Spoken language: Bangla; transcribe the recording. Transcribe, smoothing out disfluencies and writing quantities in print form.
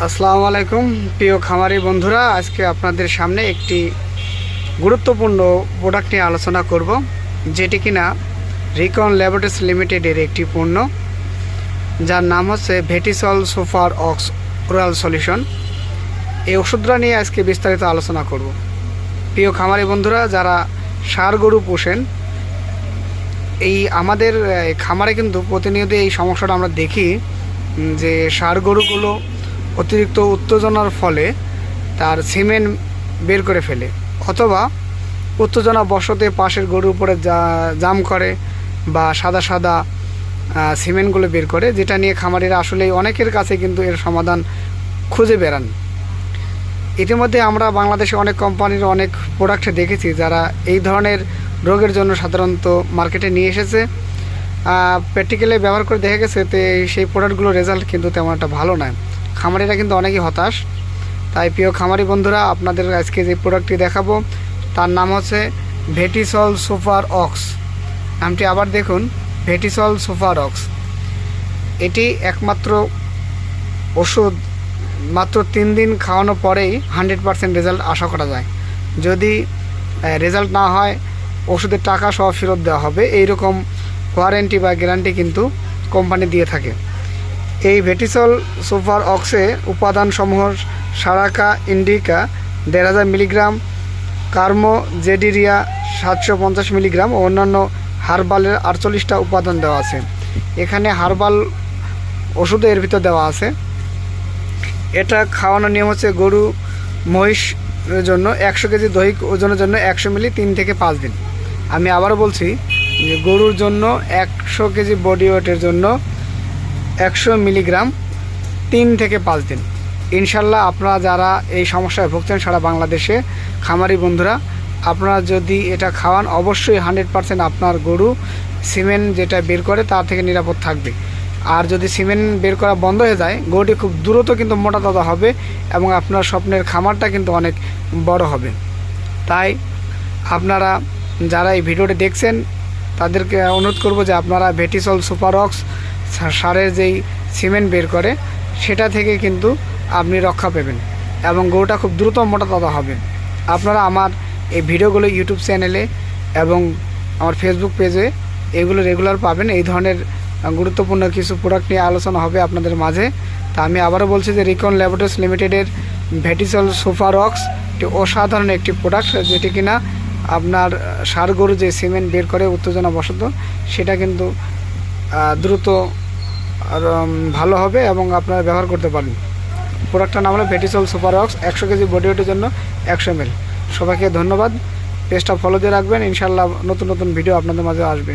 আসসালামু আলাইকুম প্রিয় খামারি বন্ধুরা, আজকে আপনাদের সামনে একটি গুরুত্বপূর্ণ প্রোডাক্ট নিয়ে আলোচনা করব, যেটি কিনা রিকন ল্যাবরেটরিজ লিমিটেডের একটি পণ্য, যার নাম হচ্ছে ভেটিসল সুপার অক্স ওরাল সলিউশন। এই ওষুধটা নিয়ে আজকে বিস্তারিত আলোচনা করব। প্রিয় খামারি বন্ধুরা, যারা ষাঁড় গরু পোষেন, এই আমাদের খামারে কিন্তু প্রতিনিয়ত এই সমস্যাটা আমরা দেখি যে ষাঁড় গরুগুলো অতিরিক্ত উত্তেজনার ফলে তার সিমেন্ট বের করে ফেলে, অথবা উত্তেজনা বশতে পাশের গরুর উপরে জাম করে বা সাদা সাদা সিমেন্টগুলো বের করে, যেটা নিয়ে খামারিরা আসলে অনেকের কাছে কিন্তু এর সমাধান খুঁজে বেড়ান। ইতিমধ্যে আমরা বাংলাদেশে অনেক কোম্পানির অনেক প্রোডাক্ট দেখেছি যারা এই ধরনের রোগের জন্য সাধারণত মার্কেটে নিয়ে এসেছে। প্র্যাকটিক্যালি ব্যবহার করে দেখা গেছে তো সেই প্রোডাক্টগুলোর রেজাল্ট কিন্তু তেমন একটা ভালো নয়। খামারিরা কিন্তু অনেকই হতাশ। তাই প্রিয় খামারি বন্ধুরা, আপনাদের আজকে যে প্রোডাক্টটি দেখাবো তার নাম হচ্ছে ভেটিসল সুপার অক্স। নামটি আবার দেখুন, ভেটিসল সুপার অক্স। এটি একমাত্র ওষুধ, মাত্র 3 দিন খাওয়ানোর পরেই 100% রেজাল্ট আশা করা যায়। যদি রেজাল্ট না হয় ওষুধের টাকা সহ ফেরত দেওয়া হবে, এইরকম ওয়ারেন্টি বা গ্যারান্টি কিন্তু কোম্পানি দিয়ে থাকে। এই ভেটিসল সুপার অক্সে উপাদানসমূহ সারাকা ইন্ডিকা 1500 মিলিগ্রাম, কার্মো জেডিরিয়া 750 মিলিগ্রাম ও অন্যান্য হার্বালের 48টা উপাদান দেওয়া আছে। এখানে হার্বাল ওষুধও এর ভিতর দেওয়া আছে। এটা খাওয়ানোর নিয়ম হচ্ছে গরু মহিষের জন্য 100 কেজি দৈহিক ওজনের জন্য 100 মিলি 3 থেকে 5 দিন। আমি আবারও বলছি যে গরুর জন্য 100 কেজি বডি ওয়েটের জন্য 100 মিলিগ্রাম 3 থেকে 5 দিন। ইনশাল্লাহ আপনারা যারা এই সমস্যায় ভুগছেন সারা বাংলাদেশে খামারি বন্ধুরা, আপনারা যদি এটা খাওয়ান অবশ্যই 100% আপনার গরু সিমেন্ট যেটা বের করে তার থেকে নিরাপদ থাকবে। আর যদি সিমেন্ট বের করা বন্ধ হয়ে যায়, গরুটি খুব দ্রুত কিন্তু মোটা তাজা হবে এবং আপনার স্বপ্নের খামারটা কিন্তু অনেক বড় হবে। তাই আপনারা যারা এই ভিডিওটি দেখছেন তাদেরকে অনুরোধ করব যে আপনারা ভেটিসল সুপার অক্স সারের যেই সিমেন্ট বের করে সেটা থেকে কিন্তু আপনি রক্ষা পাবেন এবং গরুটা খুব দ্রুত মোটা তাজা হবে। আপনারা আমার এই ভিডিওগুলো ইউটিউব চ্যানেলে এবং আমার ফেসবুক পেজে এগুলো রেগুলার পাবেন। এই ধরনের গুরুত্বপূর্ণ কিছু প্রোডাক্ট নিয়ে আলোচনা হবে আপনাদের মাঝে। তা আমি আবারও বলছি যে রিকন ল্যাবরেটরিজ লিমিটেডের ভেটিসল সুপার অক্স একটি অসাধারণ একটি প্রোডাক্ট, যেটি কিনা আপনার ষাঁড় গরু যে সিমেন্ট বের করে উত্তেজনা বশত সেটা কিন্তু দ্রুত আর ভালো হবে এবং আপনারা ব্যবহার করতে পারেন। প্রোডাক্টটার নাম হলো ভেটিসল সুপার অক্স, 100 কেজি বডি ওয়েটের জন্য 100 ml। সবাইকে ধন্যবাদ। পেজটা ফলো দিয়ে রাখবেন, ইনশাল্লাহ নতুন নতুন ভিডিও আপনাদের মাঝে আসবে।